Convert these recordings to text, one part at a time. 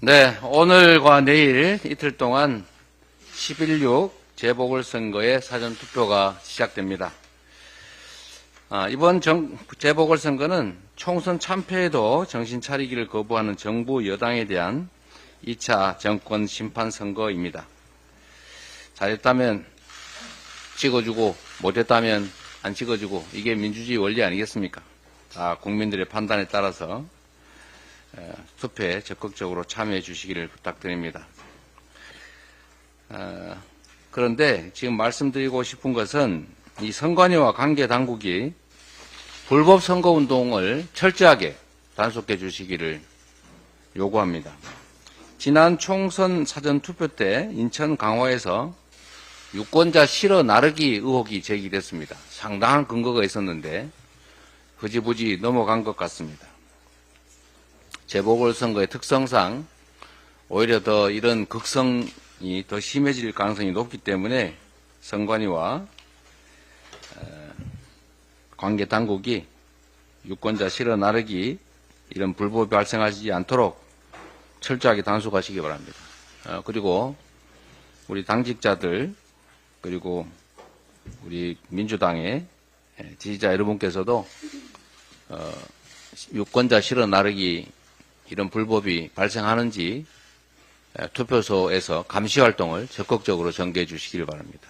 네, 오늘과 내일 이틀 동안 11.6 재보궐선거의 사전투표가 시작됩니다. 이번 재보궐선거는 총선 참패에도 정신 차리기를 거부하는 정부 여당에 대한 2차 정권 심판 선거입니다. 잘했다면 찍어주고 못했다면 안 찍어주고 이게 민주주의 원리 아니겠습니까? 국민들의 판단에 따라서 투표에 적극적으로 참여해 주시기를 부탁드립니다. 그런데 지금 말씀드리고 싶은 것은 이 선관위와 관계 당국이 불법 선거운동을 철저하게 단속해 주시기를 요구합니다. 지난 총선 사전투표 때 인천 강화에서 유권자 실어 나르기 의혹이 제기됐습니다. 상당한 근거가 있었는데 흐지부지 넘어간 것 같습니다. 재보궐선거의 특성상 오히려 더 이런 극성이 더 심해질 가능성이 높기 때문에 선관위와 관계 당국이 유권자 실어 나르기 이런 불법이 발생하지 않도록 철저하게 단속하시기 바랍니다. 그리고 우리 당직자들 그리고 우리 민주당의 지지자 여러분께서도 유권자 실어 나르기 이런 불법이 발생하는지 투표소에서 감시 활동을 적극적으로 전개해 주시길 바랍니다.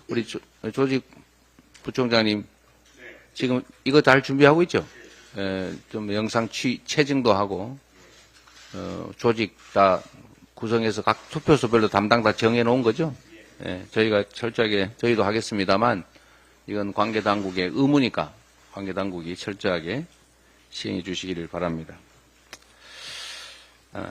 우리 조직 부총장님 지금 이거 잘 준비하고 있죠? 좀 영상 체증도 하고 조직 다 구성해서 각 투표소별로 담당 다 정해 놓은 거죠? 저희가 철저하게 저희도 하겠습니다만 이건 관계당국의 의무니까 관계당국이 철저하게 시행해 주시기를 바랍니다.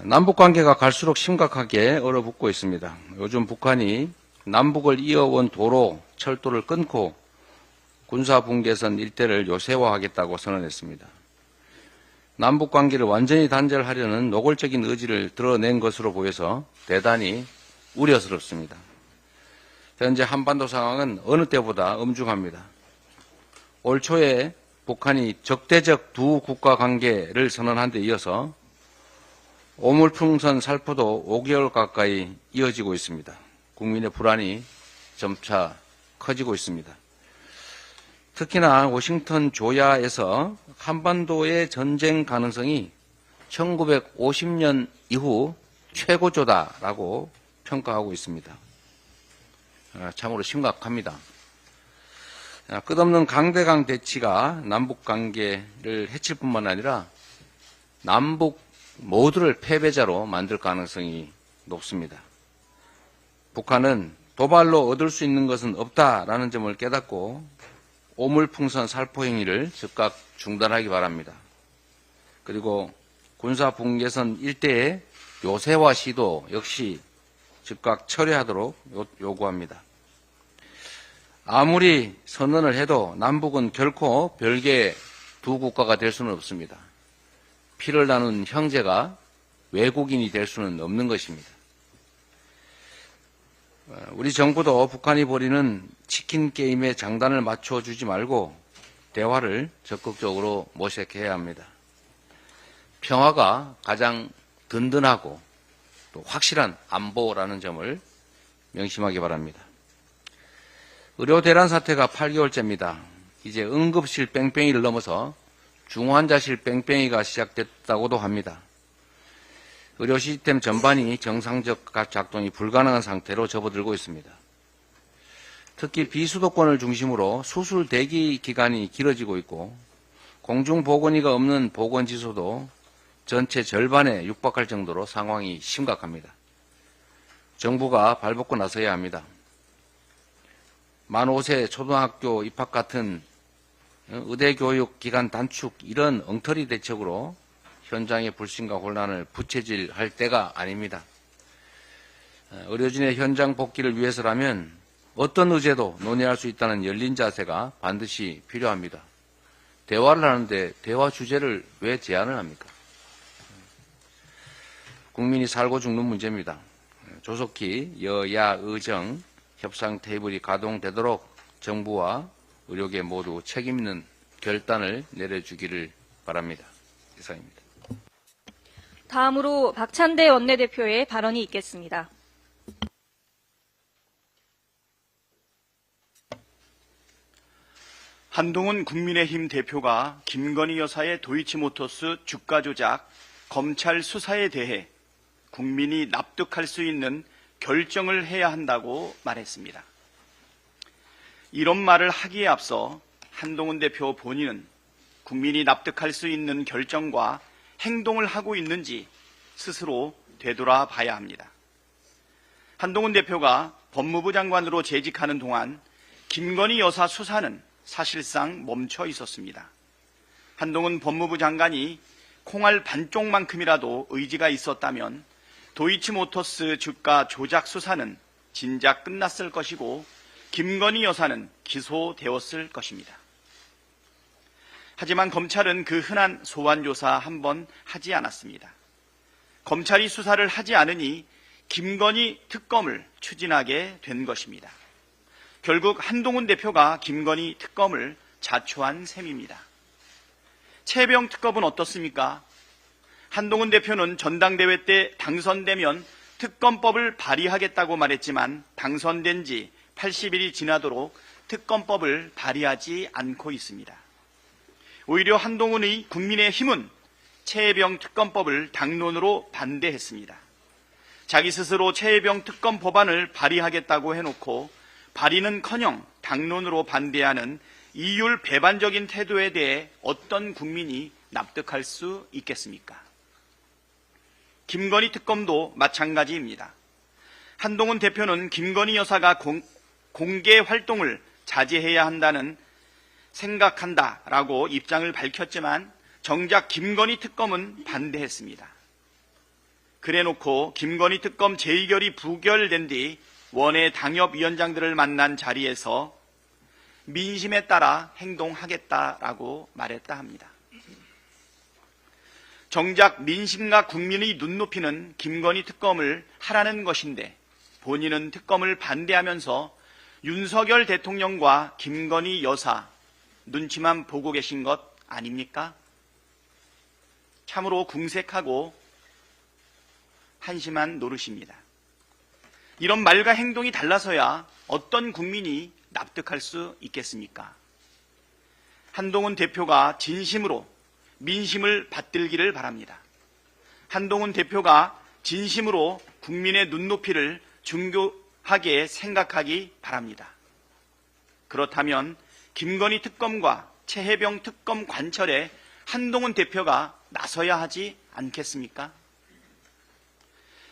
남북관계가 갈수록 심각하게 얼어붙고 있습니다. 요즘 북한이 남북을 이어온 도로, 철도를 끊고 군사분계선 일대를 요새화하겠다고 선언했습니다. 남북관계를 완전히 단절하려는 노골적인 의지를 드러낸 것으로 보여서 대단히 우려스럽습니다. 현재 한반도 상황은 어느 때보다 엄중합니다. 올 초에 북한이 적대적 두 국가 관계를 선언한 데 이어서 오물풍선 살포도 5개월 가까이 이어지고 있습니다. 국민의 불안이 점차 커지고 있습니다. 특히나 워싱턴 조야에서 한반도의 전쟁 가능성이 1950년 이후 최고조다라고 평가하고 있습니다. 참으로 심각합니다. 끝없는 강대강 대치가 남북 관계를 해칠 뿐만 아니라 남북 모두를 패배자로 만들 가능성이 높습니다. 북한은 도발로 얻을 수 있는 것은 없다라는 점을 깨닫고 오물풍선 살포 행위를 즉각 중단하기 바랍니다. 그리고 군사분계선 일대의 요새화 시도 역시 즉각 철회하도록 요구합니다. 아무리 선언을 해도 남북은 결코 별개의 두 국가가 될 수는 없습니다. 피를 나눈 형제가 외국인이 될 수는 없는 것입니다. 우리 정부도 북한이 벌이는 치킨 게임에 장단을 맞춰주지 말고 대화를 적극적으로 모색해야 합니다. 평화가 가장 든든하고 또 확실한 안보라는 점을 명심하기 바랍니다. 의료 대란 사태가 8개월째입니다. 이제 응급실 뺑뺑이를 넘어서 중환자실 뺑뺑이가 시작됐다고도 합니다. 의료 시스템 전반이 정상적 작동이 불가능한 상태로 접어들고 있습니다. 특히 비수도권을 중심으로 수술 대기 기간이 길어지고 있고 공중보건의가 없는 보건지소도 전체 절반에 육박할 정도로 상황이 심각합니다. 정부가 발벗고 나서야 합니다. 만 5세 초등학교 입학 같은 의대교육 기간 단축 이런 엉터리 대책으로 현장의 불신과 혼란을 부채질할 때가 아닙니다. 의료진의 현장 복귀를 위해서라면 어떤 의제도 논의할 수 있다는 열린 자세가 반드시 필요합니다. 대화를 하는데 대화 주제를 왜 제한을 합니까? 국민이 살고 죽는 문제입니다. 조속히 여야 의정 협상 테이블이 가동되도록 정부와 의료계 모두 책임 있는 결단을 내려주기를 바랍니다. 이상입니다. 다음으로 박찬대 원내대표의 발언이 있겠습니다. 한동훈 국민의힘 대표가 김건희 여사의 도이치모터스 주가 조작 검찰 수사에 대해 국민이 납득할 수 있는 결정을 해야 한다고 말했습니다. 이런 말을 하기에 앞서 한동훈 대표 본인은 국민이 납득할 수 있는 결정과 행동을 하고 있는지 스스로 되돌아봐야 합니다. 한동훈 대표가 법무부 장관으로 재직하는 동안 김건희 여사 수사는 사실상 멈춰 있었습니다. 한동훈 법무부 장관이 콩알 반쪽만큼이라도 의지가 있었다면 도이치모터스 주가 조작 수사는 진작 끝났을 것이고 김건희 여사는 기소되었을 것입니다. 하지만 검찰은 그 흔한 소환조사 한 번 하지 않았습니다. 검찰이 수사를 하지 않으니 김건희 특검을 추진하게 된 것입니다. 결국 한동훈 대표가 김건희 특검을 자초한 셈입니다. 최혜병 특검은 어떻습니까? 한동훈 대표는 전당대회 때 당선되면 특검법을 발의하겠다고 말했지만 당선된 지 80일이 지나도록 특검법을 발의하지 않고 있습니다. 오히려 한동훈의 국민의힘은 최혜병 특검법을 당론으로 반대했습니다. 자기 스스로 최혜병 특검 법안을 발의하겠다고 해놓고 발의는커녕 당론으로 반대하는 이율 배반적인 태도에 대해 어떤 국민이 납득할 수 있겠습니까? 김건희 특검도 마찬가지입니다. 한동훈 대표는 김건희 여사가 공개 활동을 자제해야 한다는 생각한다라고 입장을 밝혔지만 정작 김건희 특검은 반대했습니다. 그래놓고 김건희 특검 재의결이 부결된 뒤 원외 당협위원장들을 만난 자리에서 민심에 따라 행동하겠다라고 말했다 합니다. 정작 민심과 국민의 눈높이는 김건희 특검을 하라는 것인데 본인은 특검을 반대하면서 윤석열 대통령과 김건희 여사 눈치만 보고 계신 것 아닙니까? 참으로 궁색하고 한심한 노릇입니다. 이런 말과 행동이 달라서야 어떤 국민이 납득할 수 있겠습니까? 한동훈 대표가 진심으로 민심을 받들기를 바랍니다. 한동훈 대표가 진심으로 국민의 눈높이를 중요하게 생각하기 바랍니다. 그렇다면 김건희 특검과 최혜병 특검 관철에 한동훈 대표가 나서야 하지 않겠습니까?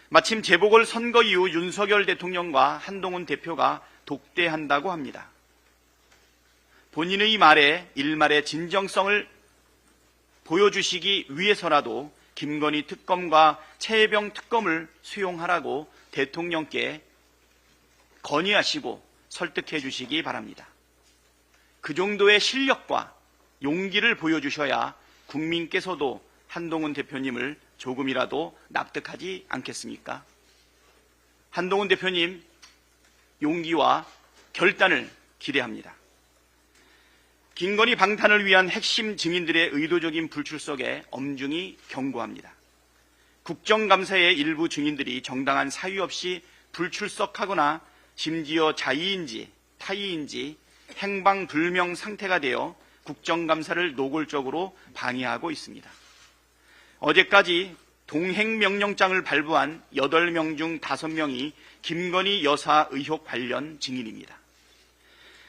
마침 재보궐선거 이후 윤석열 대통령과 한동훈 대표가 독대한다고 합니다. 본인의 말에 일말의 진정성을 보여주시기 위해서라도 김건희 특검과 최혜병 특검을 수용하라고 대통령께 건의하시고 설득해 주시기 바랍니다. 그 정도의 실력과 용기를 보여주셔야 국민께서도 한동훈 대표님을 조금이라도 납득하지 않겠습니까? 한동훈 대표님 용기와 결단을 기대합니다. 김건희 방탄을 위한 핵심 증인들의 의도적인 불출석에 엄중히 경고합니다. 국정감사의 일부 증인들이 정당한 사유 없이 불출석하거나 심지어 자의인지 타의인지 행방불명 상태가 되어 국정감사를 노골적으로 방해하고 있습니다. 어제까지 동행명령장을 발부한 8명 중 5명이 김건희 여사 의혹 관련 증인입니다.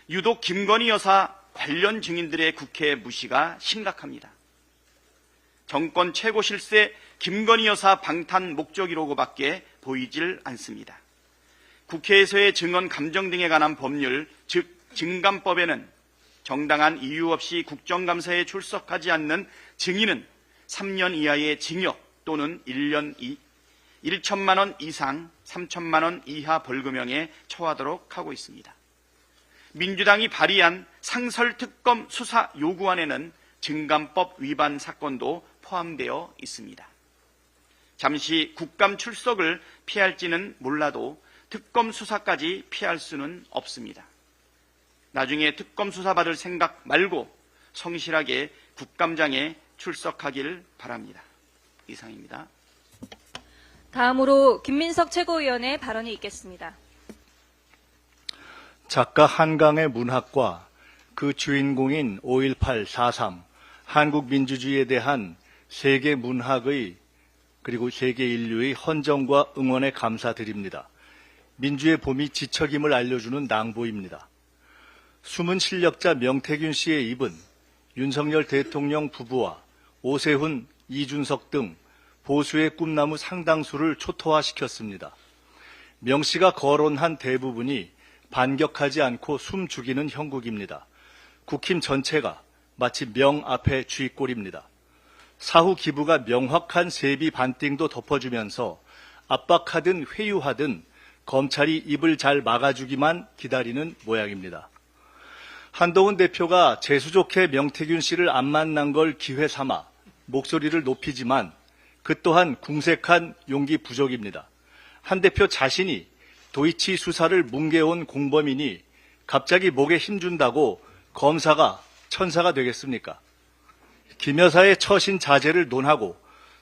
유독 김건희 여사 관련 증인들의 국회 무시가 심각합니다. 정권 최고 실세 김건희 여사 방탄 목적이라고밖에 보이질 않습니다. 국회에서의 증언 감정 등에 관한 법률, 즉 증감법에는 정당한 이유 없이 국정감사에 출석하지 않는 증인은 3년 이하의 징역 또는 1천만 원 이상 3천만 원 이하 벌금형에 처하도록 하고 있습니다. 민주당이 발의한 상설특검 수사 요구안에는 증감법 위반 사건도 포함되어 있습니다. 잠시 국감 출석을 피할지는 몰라도 특검 수사까지 피할 수는 없습니다. 나중에 특검 수사 받을 생각 말고 성실하게 국감장에 출석하길 바랍니다. 이상입니다. 다음으로 김민석 최고위원의 발언이 있겠습니다. 작가 한강의 문학과 그 주인공인 5.18, 4.3, 한국 민주주의에 대한 세계 문학의 그리고 세계 인류의 헌정과 응원에 감사드립니다. 민주의 봄이 지척임을 알려주는 낭보입니다. 숨은 실력자 명태균 씨의 입은 윤석열 대통령 부부와 오세훈, 이준석 등 보수의 꿈나무 상당수를 초토화시켰습니다. 명 씨가 거론한 대부분이 반격하지 않고 숨 죽이는 형국입니다. 국힘 전체가 마치 명 앞에 쥐꼬리입니다. 사후 기부가 명확한 세비 반띵도 덮어주면서 압박하든 회유하든 검찰이 입을 잘 막아주기만 기다리는 모양입니다. 한동훈 대표가 재수 좋게 명태균 씨를 안 만난 걸 기회 삼아 목소리를 높이지만 그 또한 궁색한 용기 부족입니다. 한 대표 자신이 도이치 수사를 뭉개온 공범이니 갑자기 목에 힘준다고 검사가 천사가 되겠습니까? 김 여사의 처신 자제를 논하고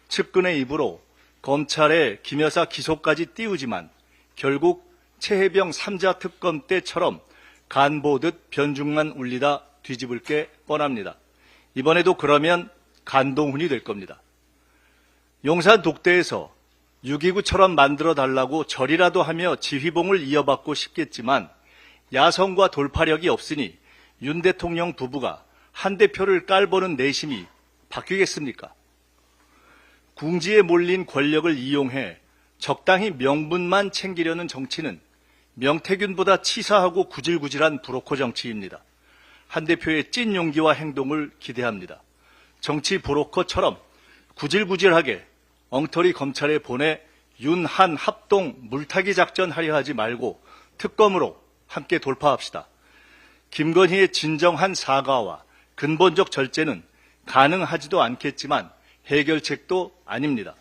측근의 입으로 검찰의 김 여사 기소까지 띄우지만 결국 최혜병 3자 특검 때처럼 간보듯 변죽만 울리다 뒤집을 게 뻔합니다. 이번에도 그러면 간동훈이 될 겁니다. 용산 독대에서 6.29처럼 만들어달라고 절이라도 하며 지휘봉을 이어받고 싶겠지만 야성과 돌파력이 없으니 윤 대통령 부부가 한 대표를 깔보는 내심이 바뀌겠습니까? 궁지에 몰린 권력을 이용해 적당히 명분만 챙기려는 정치는 명태균보다 치사하고 구질구질한 브로커 정치입니다. 한 대표의 찐 용기와 행동을 기대합니다. 정치 브로커처럼 구질구질하게 엉터리 검찰에 보내 윤한 합동 물타기 작전 하려 하지 말고 특검으로 함께 돌파합시다. 김건희의 진정한 사과와 근본적 절제는 가능하지도 않겠지만 해결책도 아닙니다.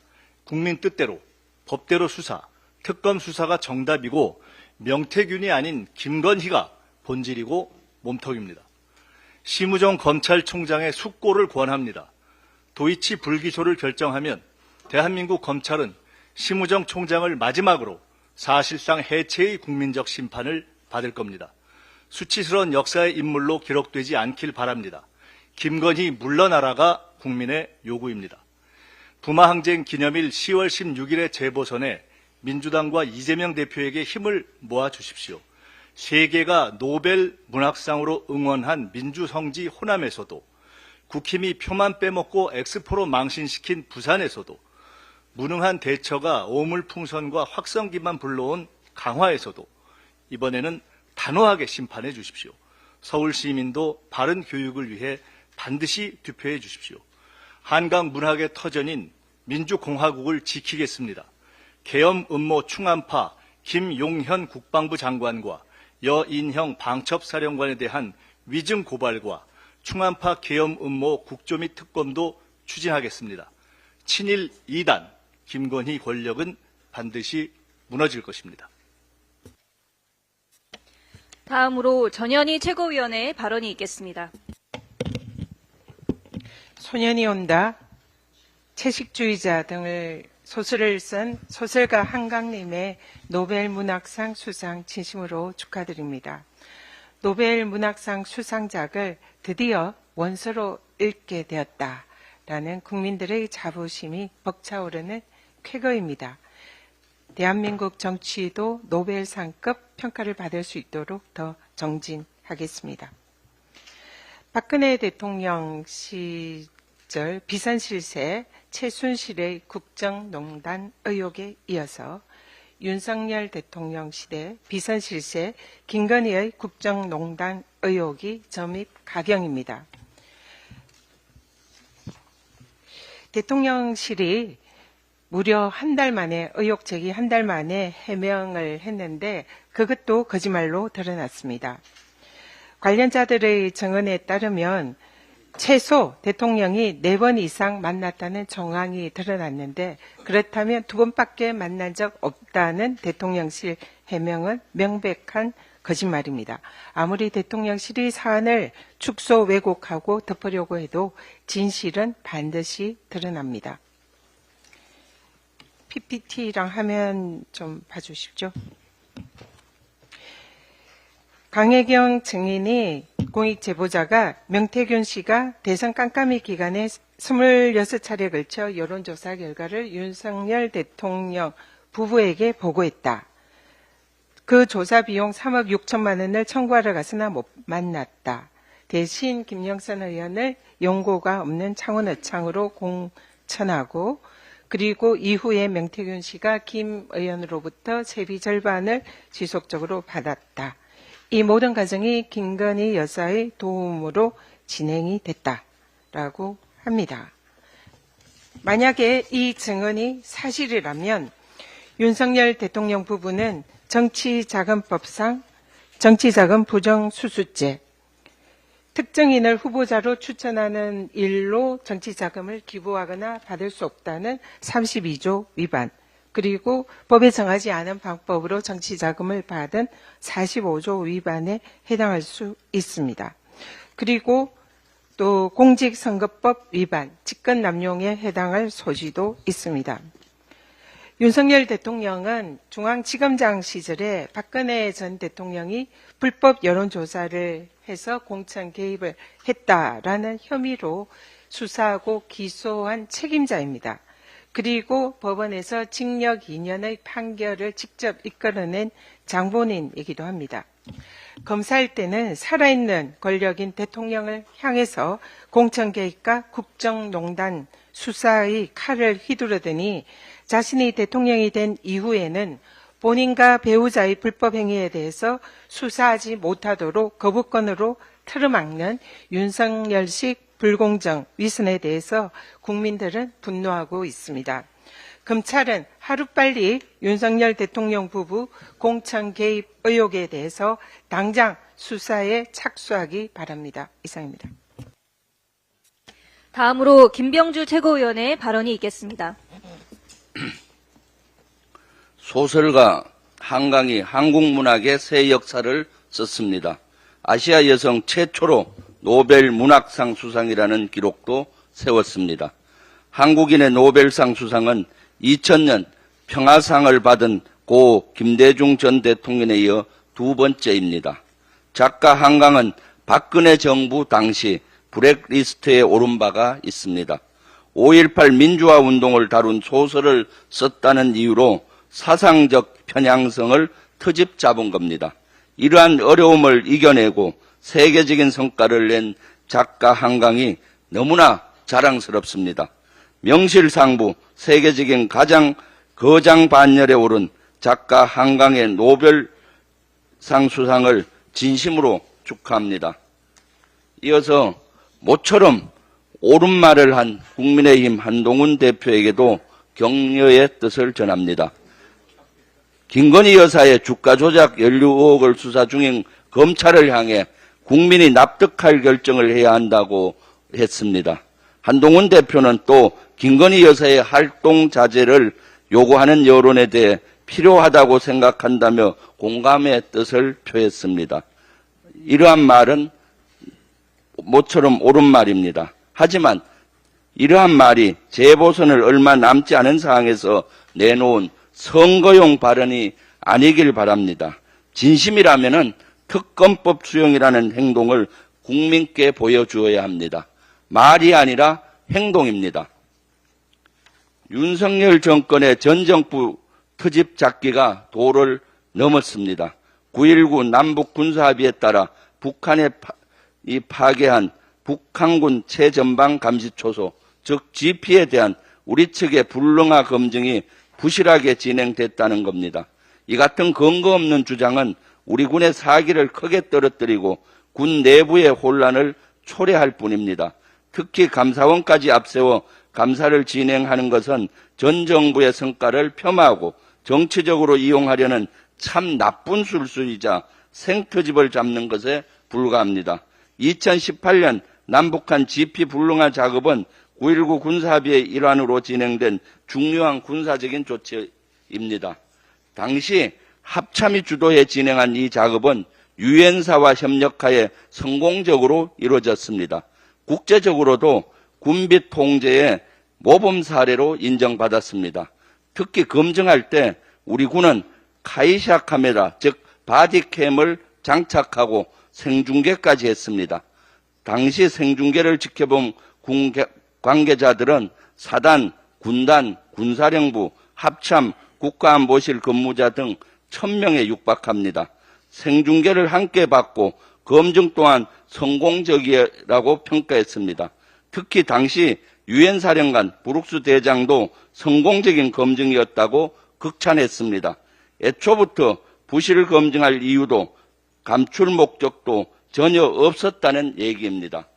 국민 뜻대로 법대로 수사, 특검 수사가 정답이고 명태균이 아닌 김건희가 본질이고 몸통입니다. 심우정 검찰총장의 숙고를 권합니다. 도이치 불기소를 결정하면 대한민국 검찰은 심우정 총장을 마지막으로 사실상 해체의 국민적 심판을 받을 겁니다. 수치스러운 역사의 인물로 기록되지 않길 바랍니다. 김건희 물러나라가 국민의 요구입니다. 부마항쟁 기념일 10월 16일의 재보선에 민주당과 이재명 대표에게 힘을 모아주십시오. 세계가 노벨 문학상으로 응원한 민주성지 호남에서도 국힘이 표만 빼먹고 엑스포로 망신시킨 부산에서도 무능한 대처가 오물풍선과 확성기만 불러온 강화에서도 이번에는 단호하게 심판해 주십시오. 서울 시민도 바른 교육을 위해 반드시 투표해 주십시오. 한강 문학의 터전인 민주공화국을 지키겠습니다. 계엄 음모 충암파 김용현 국방부 장관과 여인형 방첩사령관에 대한 위증 고발과 충암파 계엄 음모 국조 및 특검도 추진하겠습니다. 친일 2단 김건희 권력은 반드시 무너질 것입니다. 다음으로 전현희 최고위원의 발언이 있겠습니다. 소년이 온다, 채식주의자 등을 소설을 쓴 소설가 한강님의 노벨 문학상 수상 진심으로 축하드립니다. 노벨 문학상 수상작을 드디어 원서로 읽게 되었다라는 국민들의 자부심이 벅차오르는 쾌거입니다. 대한민국 정치도 노벨상급 평가를 받을 수 있도록 더 정진하겠습니다. 박근혜 대통령 시절 비선실세 최순실의 국정농단 의혹에 이어서 윤석열 대통령 시대 비선실세 김건희의 국정농단 의혹이 점입 가경입니다. 대통령실이 무려 한 달 만에 의혹 제기 한 달 만에 해명을 했는데 그것도 거짓말로 드러났습니다. 관련자들의 증언에 따르면 최소 대통령이 4번 이상 만났다는 정황이 드러났는데 그렇다면 2번밖에 만난 적 없다는 대통령실 해명은 명백한 거짓말입니다. 아무리 대통령실이 사안을 축소 왜곡하고 덮으려고 해도 진실은 반드시 드러납니다. PPT랑 화면 좀 봐주십시오. 강혜경 증인이 공익 제보자가 명태균 씨가 대선 깜깜이 기간에 26차례에 걸쳐 여론조사 결과를 윤석열 대통령 부부에게 보고했다. 그 조사 비용 3억 6천만 원을 청구하러 갔으나 못 만났다. 대신 김영선 의원을 연고가 없는 창원어창으로 공천하고 그리고 이후에 명태균 씨가 김 의원으로부터 세비 절반을 지속적으로 받았다. 이 모든 과정이 김건희 여사의 도움으로 진행이 됐다라고 합니다. 만약에 이 증언이 사실이라면 윤석열 대통령 부부는 정치자금법상 정치자금 부정수수죄, 특정인을 후보자로 추천하는 일로 정치자금을 기부하거나 받을 수 없다는 32조 위반, 그리고 법에 정하지 않은 방법으로 정치자금을 받은 45조 위반에 해당할 수 있습니다. 그리고 또 공직선거법 위반, 직권남용에 해당할 소지도 있습니다. 윤석열 대통령은 중앙지검장 시절에 박근혜 전 대통령이 불법 여론조사를 해서 공천 개입을 했다라는 혐의로 수사하고 기소한 책임자입니다. 그리고 법원에서 징역 2년의 판결을 직접 이끌어낸 장본인이기도 합니다. 검사일 때는 살아있는 권력인 대통령을 향해서 공천 개입과 국정농단 수사의 칼을 휘두르더니 자신이 대통령이 된 이후에는 본인과 배우자의 불법 행위에 대해서 수사하지 못하도록 거부권으로 틀어막는 윤석열식 불공정 위선에 대해서 국민들은 분노하고 있습니다. 검찰은 하루빨리 윤석열 대통령 부부 공천 개입 의혹에 대해서 당장 수사에 착수하기 바랍니다. 이상입니다. 다음으로 김병주 최고위원의 발언이 있겠습니다. 소설가 한강이 한국 문학의 새 역사를 썼습니다. 아시아 여성 최초로 노벨 문학상 수상이라는 기록도 세웠습니다. 한국인의 노벨상 수상은 2000년 평화상을 받은 고 김대중 전 대통령에 이어 두 번째입니다. 작가 한강은 박근혜 정부 당시 블랙리스트에 오른 바가 있습니다. 5.18 민주화 운동을 다룬 소설을 썼다는 이유로 사상적 편향성을 트집 잡은 겁니다. 이러한 어려움을 이겨내고 세계적인 성과를 낸 작가 한강이 너무나 자랑스럽습니다. 명실상부 세계적인 가장 거장 반열에 오른 작가 한강의 노벨상 수상을 진심으로 축하합니다. 이어서 모처럼 옳은 말을 한 국민의힘 한동훈 대표에게도 격려의 뜻을 전합니다. 김건희 여사의 주가 조작 연루 의혹을 수사 중인 검찰을 향해 국민이 납득할 결정을 해야 한다고 했습니다. 한동훈 대표는 또 김건희 여사의 활동 자제를 요구하는 여론에 대해 필요하다고 생각한다며 공감의 뜻을 표했습니다. 이러한 말은 모처럼 옳은 말입니다. 하지만 이러한 말이 재보선을 얼마 남지 않은 상황에서 내놓은 선거용 발언이 아니길 바랍니다. 진심이라면은 특검법 수용이라는 행동을 국민께 보여주어야 합니다. 말이 아니라 행동입니다. 윤석열 정권의 전 정부 트집 잡기가 도를 넘었습니다. 9.19 남북 군사합의에 따라 북한에 파괴한 북한군 최전방 감시초소, 즉 GP에 대한 우리 측의 불능화 검증이 부실하게 진행됐다는 겁니다. 이 같은 근거 없는 주장은 우리 군의 사기를 크게 떨어뜨리고 군 내부의 혼란을 초래할 뿐입니다. 특히 감사원까지 앞세워 감사를 진행하는 것은 전 정부의 성과를 폄하하고 정치적으로 이용하려는 참 나쁜 술수이자 생터집을 잡는 것에 불과합니다. 2018년 남북한 GP 불능화 작업은 9.19 군사합의의 일환으로 진행된 중요한 군사적인 조치입니다. 당시 합참이 주도해 진행한 이 작업은 유엔사와 협력하에 성공적으로 이루어졌습니다. 국제적으로도 군비 통제의 모범 사례로 인정받았습니다. 특히 검증할 때 우리 군은 카이샤 카메라, 즉 바디캠을 장착하고 생중계까지 했습니다. 당시 생중계를 지켜본 군 관계자들은 사단, 군단, 군사령부, 합참, 국가안보실 근무자 등 1000명에 육박합니다. 생중계를 함께 받고 검증 또한 성공적이라고 평가했습니다. 특히 당시 유엔 사령관 브룩스 대장도 성공적인 검증이었다고 극찬했습니다. 애초부터 부실을 검증할 이유도 감출 목적도 전혀 없었다는 얘기입니다.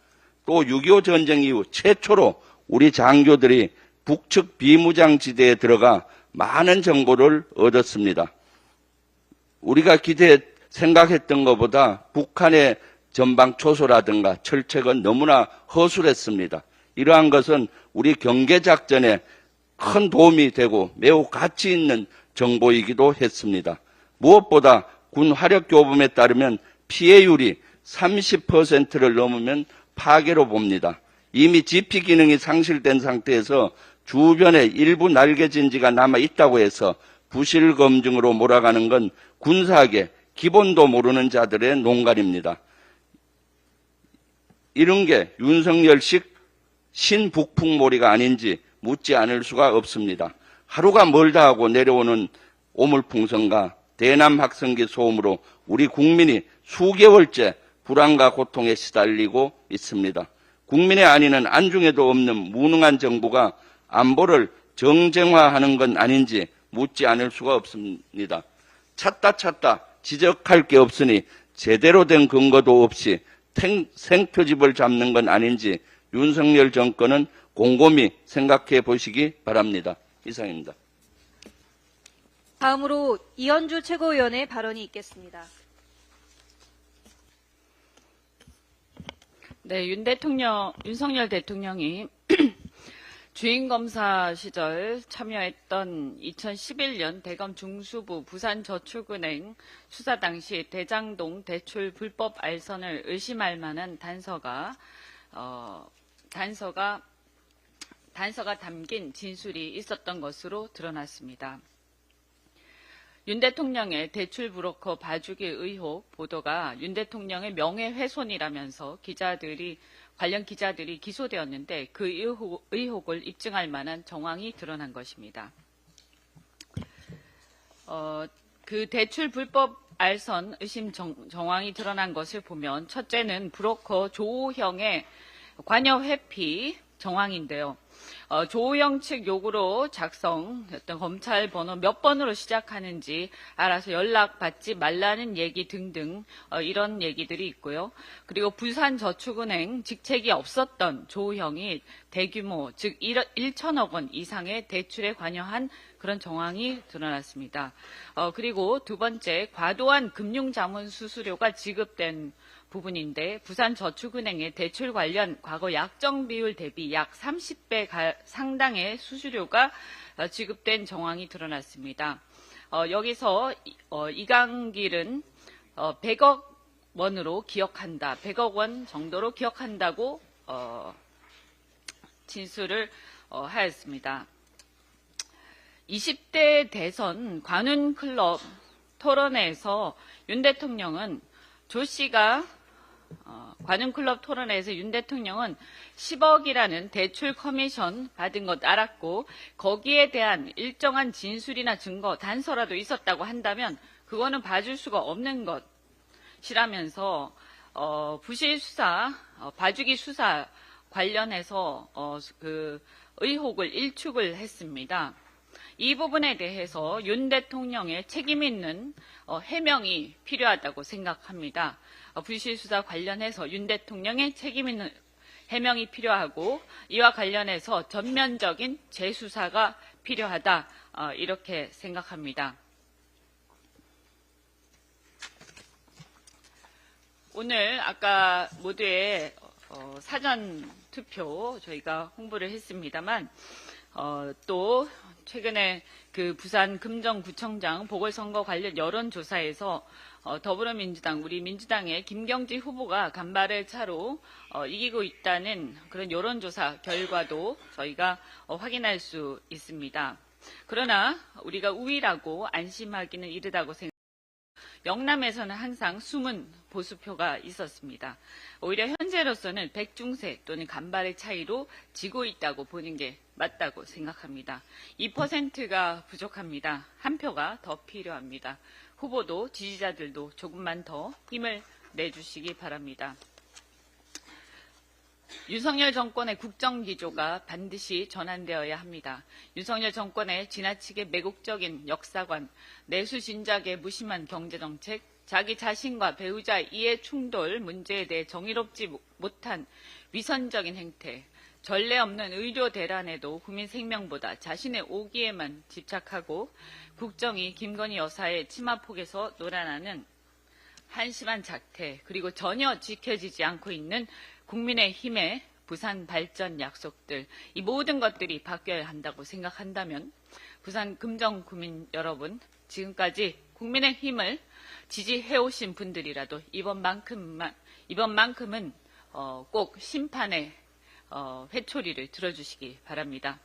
또 6.25 전쟁 이후 최초로 우리 장교들이 북측 비무장지대에 들어가 많은 정보를 얻었습니다. 우리가 생각했던 것보다 북한의 전방 초소라든가 철책은 너무나 허술했습니다. 이러한 것은 우리 경계작전에 큰 도움이 되고 매우 가치 있는 정보이기도 했습니다. 무엇보다 군 화력교범에 따르면 피해율이 30%를 넘으면 파괴로 봅니다. 이미 지피 기능이 상실된 상태에서 주변에 일부 날개진지가 남아 있다고 해서 부실 검증으로 몰아가는 건 군사학의 기본도 모르는 자들의 농간입니다. 이런 게 윤석열식 신북풍몰이가 아닌지 묻지 않을 수가 없습니다. 하루가 멀다 하고 내려오는 오물풍선과 대남 학생기 소음으로 우리 국민이 수개월째 불안과 고통에 시달리고 있습니다. 국민의 안위는 안중에도 없는 무능한 정부가 안보를 정쟁화하는 건 아닌지 묻지 않을 수가 없습니다. 찾다 지적할 게 없으니 제대로 된 근거도 없이 생표집을 잡는 건 아닌지 윤석열 정권은 곰곰이 생각해 보시기 바랍니다. 이상입니다. 다음으로 이현주 최고위원의 발언이 있겠습니다. 네, 윤석열 대통령이 주임검사 시절 참여했던 2011년 대검 중수부 부산저축은행 수사 당시 대장동 대출 불법 알선을 의심할 만한 단서가 담긴 진술이 있었던 것으로 드러났습니다. 윤 대통령의 대출 브로커 봐주기 의혹 보도가 윤 대통령의 명예훼손이라면서 관련 기자들이 기소되었는데 그 의혹을 입증할 만한 정황이 드러난 것입니다. 그 대출 불법 알선 의심 정황이 드러난 것을 보면 첫째는 브로커 조우형의 관여 회피 정황인데요. 조우영 측 요구로 작성했던 검찰 번호 몇 번으로 시작하는지 알아서 연락받지 말라는 얘기 등등 이런 얘기들이 있고요. 그리고 부산저축은행 직책이 없었던 조우형이 대규모 즉 1천억 원 이상의 대출에 관여한 그런 정황이 드러났습니다. 그리고 두 번째 과도한 금융자문 수수료가 지급된 부분인데 부산저축은행의 대출 관련 과거 약정 비율 대비 약 30배 상당의 수수료가 지급된 정황이 드러났습니다. 여기서 이강길은 100억 원으로 기억한다, 100억 원 정도로 기억한다고 진술을 하였습니다. 20대 대선 관훈클럽 토론회에서 윤 대통령은 조 씨가 관훈클럽 토론회에서 윤 대통령은 10억이라는 대출 커미션 받은 것 알았고 거기에 대한 일정한 진술이나 증거, 단서라도 있었다고 한다면 그거는 봐줄 수가 없는 것이라면서 부실 수사, 봐주기 수사 관련해서 그 의혹을 일축을 했습니다. 이 부분에 대해서 윤 대통령의 책임 있는 해명이 필요하다고 생각합니다. 부실 수사 관련해서 윤 대통령의 책임 있는 해명이 필요하고 이와 관련해서 전면적인 재수사가 필요하다 이렇게 생각합니다. 오늘 아까 모두의 사전 투표 저희가 홍보를 했습니다만 또 최근에 그 부산 금정구청장 보궐선거 관련 여론조사에서 더불어민주당, 우리 민주당의 김경지 후보가 간발의 차로 이기고 있다는 그런 여론조사 결과도 저희가 확인할 수 있습니다. 그러나 우리가 우위라고 안심하기는 이르다고 생각합니다. 영남에서는 항상 숨은 보수표가 있었습니다. 오히려 현재로서는 백중세 또는 간발의 차이로 지고 있다고 보는 게 맞다고 생각합니다. 2%가 부족합니다. 한 표가 더 필요합니다. 후보도 지지자들도 조금만 더 힘을 내주시기 바랍니다. 윤석열 정권의 국정기조가 반드시 전환되어야 합니다. 윤석열 정권의 지나치게 매국적인 역사관, 내수진작의 무심한 경제정책, 자기 자신과 배우자 이해 충돌 문제에 대해 정의롭지 못한 위선적인 행태, 전례 없는 의료 대란에도 국민 생명보다 자신의 오기에만 집착하고 국정이 김건희 여사의 치마폭에서 놀아나는 한심한 작태, 그리고 전혀 지켜지지 않고 있는 국민의힘의 부산 발전 약속들, 이 모든 것들이 바뀌어야 한다고 생각한다면 부산 금정 구민 여러분, 지금까지 국민의힘을 지지해오신 분들이라도 이번만큼은 꼭 심판의 회초리를 들어주시기 바랍니다.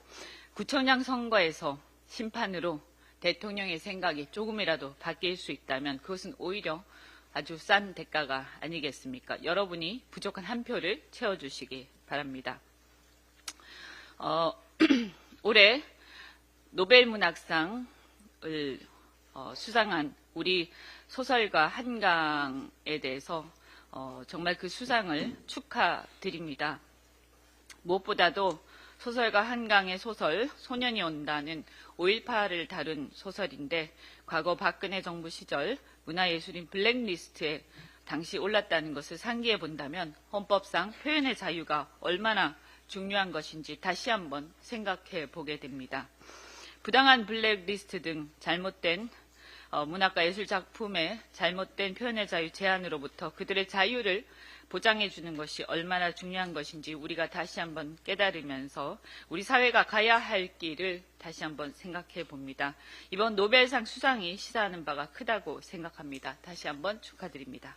구청장 선거에서 심판으로 대통령의 생각이 조금이라도 바뀔 수 있다면 그것은 오히려 아주 싼 대가가 아니겠습니까? 여러분이 부족한 한 표를 채워주시기 바랍니다. 올해 노벨문학상을 수상한 우리 소설가 한강에 대해서 정말 그 수상을 축하드립니다. 무엇보다도 소설가 한강의 소설 소년이 온다는 5.18을 다룬 소설인데 과거 박근혜 정부 시절 문화예술인 블랙리스트에 당시 올랐다는 것을 상기해 본다면 헌법상 표현의 자유가 얼마나 중요한 것인지 다시 한번 생각해 보게 됩니다. 부당한 블랙리스트 등 잘못된 문학과 예술 작품의 잘못된 표현의 자유 제한으로부터 그들의 자유를 보장해 주는 것이 얼마나 중요한 것인지 우리가 다시 한번 깨달으면서 우리 사회가 가야 할 길을 다시 한번 생각해 봅니다. 이번 노벨상 수상이 시사하는 바가 크다고 생각합니다. 다시 한번 축하드립니다.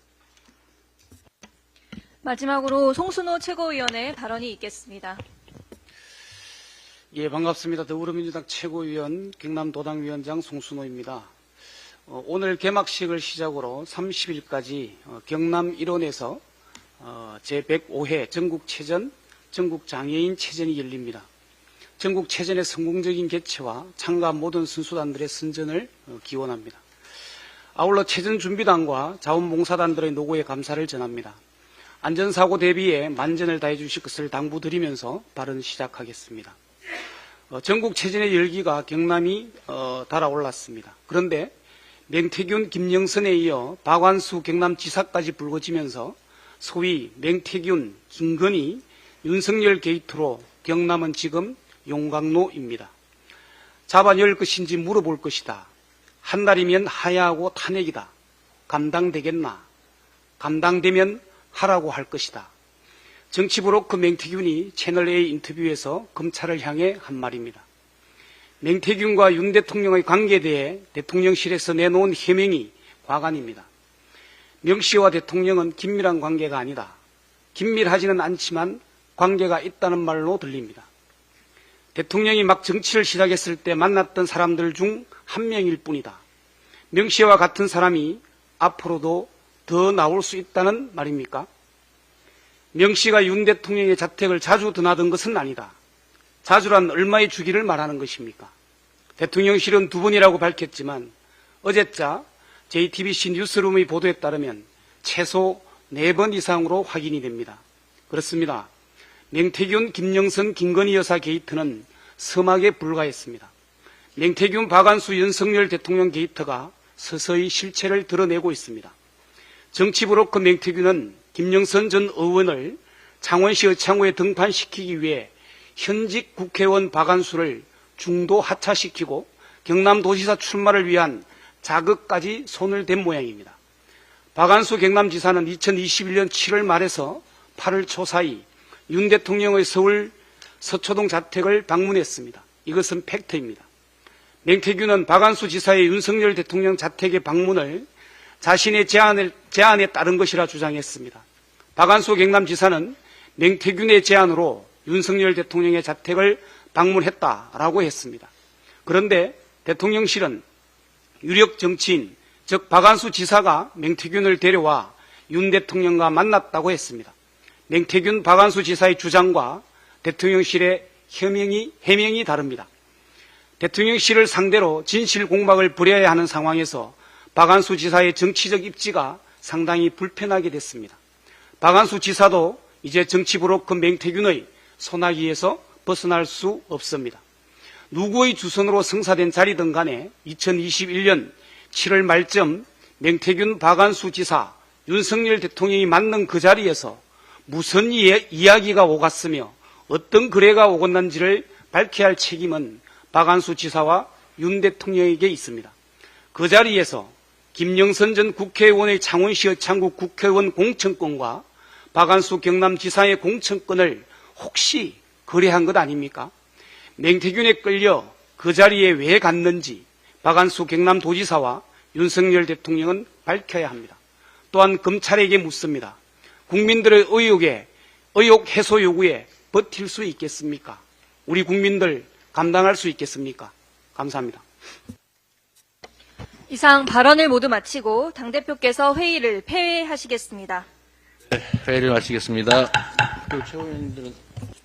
마지막으로 송순호 최고위원의 발언이 있겠습니다. 예, 반갑습니다. 더불어민주당 최고위원 경남도당위원장 송순호입니다. 오늘 개막식을 시작으로 30일까지 경남 일원에서 제105회 전국체전, 전국장애인체전이 열립니다. 전국체전의 성공적인 개최와 참가한 모든 선수단들의 선전을 기원합니다. 아울러 체전준비단과 자원봉사단들의 노고에 감사를 전합니다. 안전사고 대비에 만전을 다해 주실 것을 당부드리면서 발언 시작하겠습니다. 전국체전의 열기가 경남이 달아올랐습니다. 그런데 맹태균, 김영선에 이어 박완수 경남지사까지 불거지면서 소위 맹태균, 김건희, 윤석열 게이트로 경남은 지금 용광로입니다. 잡아열 것인지 물어볼 것이다. 한 달이면 하야하고 탄핵이다. 감당되겠나? 감당되면 하라고 할 것이다. 정치브로커 맹태균이 채널A 인터뷰에서 검찰을 향해 한 말입니다. 맹태균과 윤 대통령의 관계에 대해 대통령실에서 내놓은 해명이 과간입니다. 명 씨와 대통령은 긴밀한 관계가 아니다. 긴밀하지는 않지만 관계가 있다는 말로 들립니다. 대통령이 막 정치를 시작했을 때 만났던 사람들 중 한 명일 뿐이다. 명 씨와 같은 사람이 앞으로도 더 나올 수 있다는 말입니까? 명 씨가 윤 대통령의 자택을 자주 드나든 것은 아니다. 자주란 얼마의 주기를 말하는 것입니까? 대통령실은 2번이라고 밝혔지만 어제자 JTBC 뉴스룸의 보도에 따르면 최소 4번 이상으로 확인이 됩니다. 그렇습니다. 맹태균, 김영선, 김건희 여사 게이트는 서막에 불과했습니다. 맹태균, 박완수, 윤석열 대통령 게이트가 서서히 실체를 드러내고 있습니다. 정치브로커 맹태균은 김영선 전 의원을 창원시 의창구에 등판시키기 위해 현직 국회의원 박완수를 중도 하차시키고 경남도지사 출마를 위한 자극까지 손을 댄 모양입니다. 박완수 경남지사는 2021년 7월 말에서 8월 초 사이 윤 대통령의 서울 서초동 자택을 방문했습니다. 이것은 팩트입니다. 맹태균은 박완수 지사의 윤석열 대통령 자택의 방문을 자신의 제안에 따른 것이라 주장했습니다. 박완수 경남지사는 맹태균의 제안으로 윤석열 대통령의 자택을 방문했다라고 했습니다. 그런데 대통령실은 유력 정치인, 즉 박안수 지사가 맹태균을 데려와 윤 대통령과 만났다고 했습니다. 맹태균 박안수 지사의 주장과 대통령실의 해명이 다릅니다. 대통령실을 상대로 진실 공박을 벌여야 하는 상황에서 박안수 지사의 정치적 입지가 상당히 불편하게 됐습니다. 박안수 지사도 이제 정치 브로커 맹태균의 소나기에서 벗어날 수 없습니다. 누구의 주선으로 성사된 자리든 간에 2021년 7월 말쯤 맹태균 박안수 지사, 윤석열 대통령이 만난 그 자리에서 무슨 이야기가 오갔으며 어떤 거래가 오갔는지를 밝혀야 할 책임은 박안수 지사와 윤 대통령에게 있습니다. 그 자리에서 김영선 전 국회의원의 창원시 여창구 국회의원 공천권과 박안수 경남지사의 공천권을 혹시 거래한 것 아닙니까? 맹태균에 끌려 그 자리에 왜 갔는지 박안수 경남도지사와 윤석열 대통령은 밝혀야 합니다. 또한 검찰에게 묻습니다. 국민들의 의혹 해소 요구에 버틸 수 있겠습니까? 우리 국민들 감당할 수 있겠습니까? 감사합니다. 이상 발언을 모두 마치고 당대표께서 회의를 폐회하시겠습니다. 회의를 마치겠습니다. 그리고 최고위원님들은